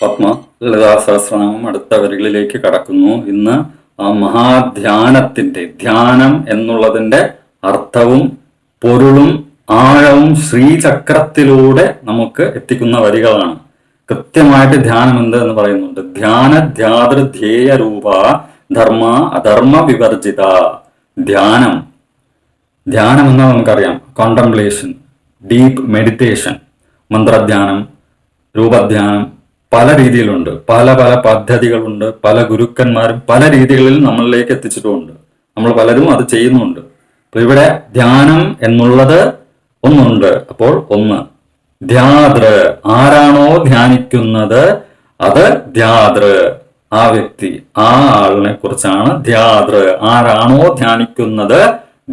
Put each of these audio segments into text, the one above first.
പത്മ ലളിതാ സഹസ്രനാമം അടുത്ത വരികളിലേക്ക് കടക്കുന്നു. ഇന്ന് ആ മഹാധ്യാനത്തിന്റെ ധ്യാനം എന്നുള്ളതിന്റെ അർത്ഥവും പൊരുളും ആഴവും ശ്രീചക്രത്തിലൂടെ നമുക്ക് എത്തിക്കുന്ന വരികളാണ്. കൃത്യമായിട്ട് ധ്യാനം എന്ത് എന്ന് പറയുന്നുണ്ട്. ധ്യാന ധ്യാതൃ ധ്യേയ രൂപ ധർമ്മ അധർമ്മ വിവർജിത. ധ്യാനം എന്നാൽ നമുക്കറിയാം, കോണ്ടംപ്ലേഷൻ, ഡീപ്പ് മെഡിറ്റേഷൻ, മന്ത്രധ്യാനം, രൂപധ്യാനം, പല രീതിയിലുണ്ട്, പല പല പദ്ധതികളുണ്ട്. പല ഗുരുക്കന്മാരും പല രീതികളിൽ നമ്മളിലേക്ക് എത്തിച്ചിട്ടുമുണ്ട്. നമ്മൾ പലരും അത് ചെയ്യുന്നുണ്ട്. അപ്പൊ ഇവിടെ ധ്യാനം എന്നുള്ളത് ഒന്നുണ്ട്. അപ്പോൾ ഒന്ന് ധ്യാതൃ, ആരാണോ ധ്യാനിക്കുന്നത് അത് ധ്യാതൃ, ആ വ്യക്തി, ആ ആളിനെ കുറിച്ചാണ് ധ്യാതൃ. ആരാണോ ധ്യാനിക്കുന്നത്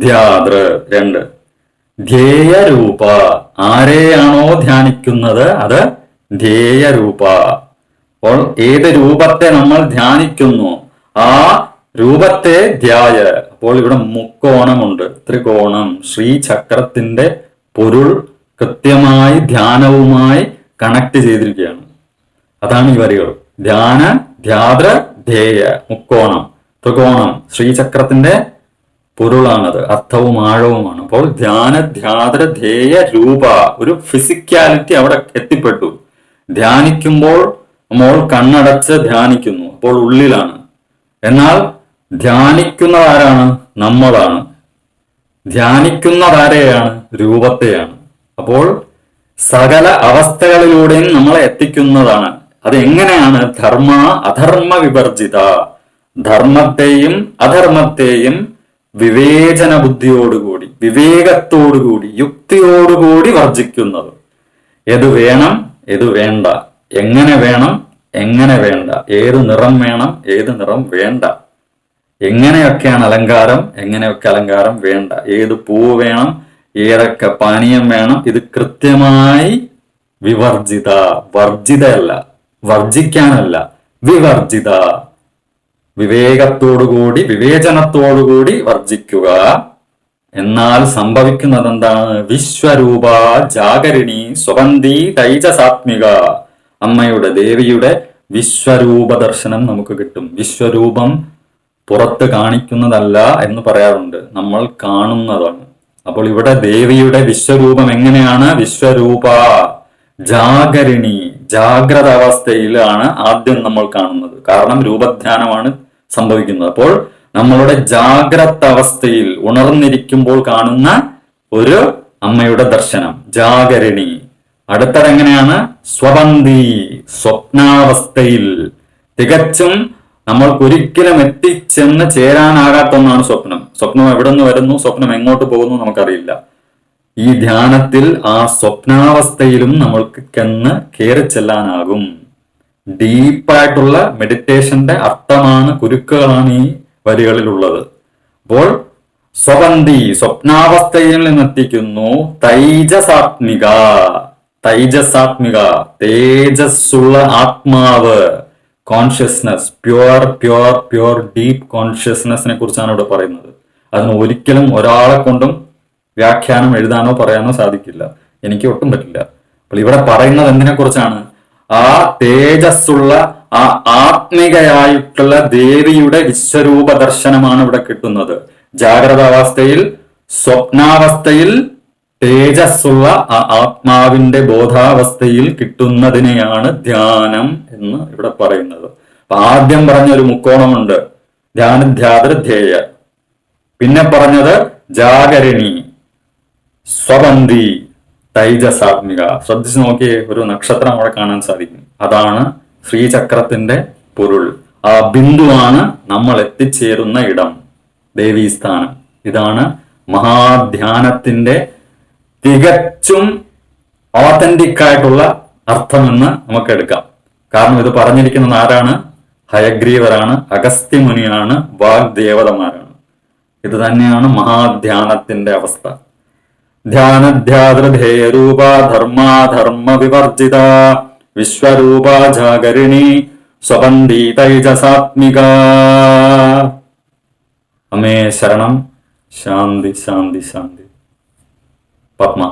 ധ്യാതൃ. രണ്ട് ധ്യേയരൂപ, ആരെയാണോ ധ്യാനിക്കുന്നത് അത് ധ്യേയരൂപ. അപ്പോൾ ഏത് രൂപത്തെ നമ്മൾ ധ്യാനിക്കുന്നു ആ രൂപത്തെ ധ്യായ. അപ്പോൾ ഇവിടെ മുക്കോണമുണ്ട്, ത്രികോണം. ശ്രീചക്രത്തിന്റെ പൊരുൾ കൃത്യമായി ധ്യാനവുമായി കണക്ട് ചെയ്തിരിക്കുകയാണ്. അതാണ് ഈ വരികൾ. ധ്യാന ധ്യാതൃ ധ്യേയ, മുക്കോണം, ത്രികോണം, ശ്രീചക്രത്തിന്റെ പൊരുളാണത്, അർത്ഥവും ആഴവുമാണ്. അപ്പോൾ ധ്യാന ധ്യാതൃ ധ്യേയ രൂപ, ഒരു ഫിസിക്കാലിറ്റി അവിടെ എത്തിപ്പെട്ടു. ധ്യാനിക്കുമ്പോൾ നമ്മൾ കണ്ണടച്ച് ധ്യാനിക്കുന്നു, അപ്പോൾ ഉള്ളിലാണ്. എന്നാൽ ധ്യാനിക്കുന്നതാരാണ്? നമ്മളാണ്. ധ്യാനിക്കുന്നതാരെയാണ്? രൂപത്തെയാണ്. അപ്പോൾ സകല അവസ്ഥകളിലൂടെയും നമ്മളെ എത്തിക്കുന്നതാണ്. അത് എങ്ങനെയാണ്? ധർമ്മ അധർമ്മ വിവർജിത, ധർമ്മത്തെയും അധർമ്മത്തെയും വിവേചന ബുദ്ധിയോടുകൂടി, വിവേകത്തോടുകൂടി, യുക്തിയോടുകൂടി വർജിക്കുന്നത്. ഏത് വേണം, ഏത് വേണ്ട, എങ്ങനെ വേണം, എങ്ങനെ വേണ്ട, ഏത് നിറം വേണം, ഏത് നിറം വേണ്ട, എങ്ങനെയൊക്കെയാണ് അലങ്കാരം, എങ്ങനെയൊക്കെ അലങ്കാരം വേണ്ട, ഏത് പൂവ് വേണം, ഏതൊക്കെ പാനീയം വേണം, ഇത് കൃത്യമായി വിവർജിത. വർജിതയല്ല, വർജിക്കാനല്ല, വിവർജിത. വിവേകത്തോടുകൂടി, വിവേചനത്തോടുകൂടി വർജിക്കുക. എന്നാൽ സംഭവിക്കുന്നത് എന്താണ്? വിശ്വരൂപ ജാഗരിണി സ്വബന്ധി തൈജസാത്മിക. അമ്മയുടെ, ദേവിയുടെ വിശ്വരൂപ ദർശനം നമുക്ക് കിട്ടും. വിശ്വരൂപം പുറത്ത് കാണിക്കുന്നതല്ല എന്ന് പറയാറുണ്ട്, നമ്മൾ കാണുന്നതാണ്. അപ്പോൾ ഇവിടെ ദേവിയുടെ വിശ്വരൂപം എങ്ങനെയാണ്? വിശ്വരൂപ ജാഗരിണി, ജാഗ്രത അവസ്ഥയിലാണ് ആദ്യം നമ്മൾ കാണുന്നത്. കാരണം രൂപധ്യാനമാണ് സംഭവിക്കുന്നത്. അപ്പോൾ നമ്മളുടെ ജാഗ്രത അവസ്ഥയിൽ ഉണർന്നിരിക്കുമ്പോൾ കാണുന്ന ഒരു അമ്മയുടെ ദർശനം, ജാഗരിണി. അടുത്തതെങ്ങനെയാണ്? സ്വബന്ധി, സ്വപ്നാവസ്ഥയിൽ. തികച്ചും നമ്മൾക്കൊരിക്കലും എത്തിച്ചെന്ന് ചേരാനാകാത്ത ഒന്നാണ് സ്വപ്നം. സ്വപ്നം എവിടെ നിന്ന് വരുന്നു, സ്വപ്നം എങ്ങോട്ട് പോകുന്നു നമുക്കറിയില്ല. ഈ ധ്യാനത്തിൽ ആ സ്വപ്നാവസ്ഥയിലും നമ്മൾക്ക് കയറി ചെല്ലാനാകും. ഡീപ്പായിട്ടുള്ള മെഡിറ്റേഷന്റെ അർത്ഥമാണ്, കുരുക്കുകളാണ് ഈ വരികളിലുള്ളത്. അപ്പോൾ സ്വബന്ധി, സ്വപ്നാവസ്ഥയിൽ നിന്നെത്തിക്കുന്നു. തൈജസാത്മിക, തൈജസാത്മിക, തേജസ്സുള്ള ആത്മാവ്, consciousness, pure pure pure deep കോൺഷ്യസ്നെസ്സിനെ കുറിച്ചാണ് ഇവിടെ പറയുന്നത്. അതിന് ഒരിക്കലും ഒരാളെ കൊണ്ടും വ്യാഖ്യാനം എഴുതാനോ പറയാനോ സാധിക്കില്ല, എനിക്ക് ഒട്ടും പറ്റില്ല. അപ്പോൾ ഇവിടെ പറയുന്നത് എന്തിനെ കുറിച്ചാണ്? ആ തേജസ്സുള്ള, ആ ആത്മികയായിട്ടുള്ള ദേവിയുടെ വിശ്വരൂപ ദർശനമാണ് ഇവിടെ കിട്ടുന്നത്. ജാഗ്രത അവസ്ഥയിൽ, സ്വപ്നാവസ്ഥയിൽ തേജസ്സുള്ള ആ ആത്മാവിന്റെ ബോധാവസ്ഥയിൽ കിട്ടുന്നതിനെയാണ് ധ്യാനം എന്ന് ഇവിടെ പറയുന്നത്. അപ്പൊ ആദ്യം പറഞ്ഞ ഒരു മുക്കോണമുണ്ട്, ധ്യാനധ്യാതൃ ധ്യേയ. പിന്നെ പറഞ്ഞത് ജാഗരിണി, സ്വബന്ധി, തൈജസാത്മിക. ശ്രദ്ധിച്ചു നോക്കിയേ, ഒരു നക്ഷത്രം അവിടെ കാണാൻ സാധിക്കും. അതാണ് ശ്രീചക്രത്തിന്റെ പൊരുൾ. ആ ബിന്ദുവാണ് നമ്മൾ എത്തിച്ചേരുന്ന ഇടം, ദേവീസ്ഥാനം. ഇതാണ് മഹാധ്യാനത്തിന്റെ തികച്ചും ഓതന്റിക് ആയിട്ടുള്ള അർത്ഥമെന്ന് നമുക്ക് എടുക്കാം. കാരണം ഇത് പറഞ്ഞിരിക്കുന്നത് ആരാണ്? ഹയഗ്രീവരാണ്, അഗസ്ത്യമുനിയാണ്, വാഗ്ദേവതമാരാണ്. ഇത് തന്നെയാണ് മഹാധ്യാനത്തിന്റെ അവസ്ഥ. ധ്യാനധ്യാതൃധേയ രൂപ ധർമാധർമ്മ വിവർജിത വിശ്വരൂപ ജാഗരിണി സ്വബന്ധി തൈജസാത്മിക. അമേ ശരണം. ശാന്തി ശാന്തി ശാന്തി. പത്മ.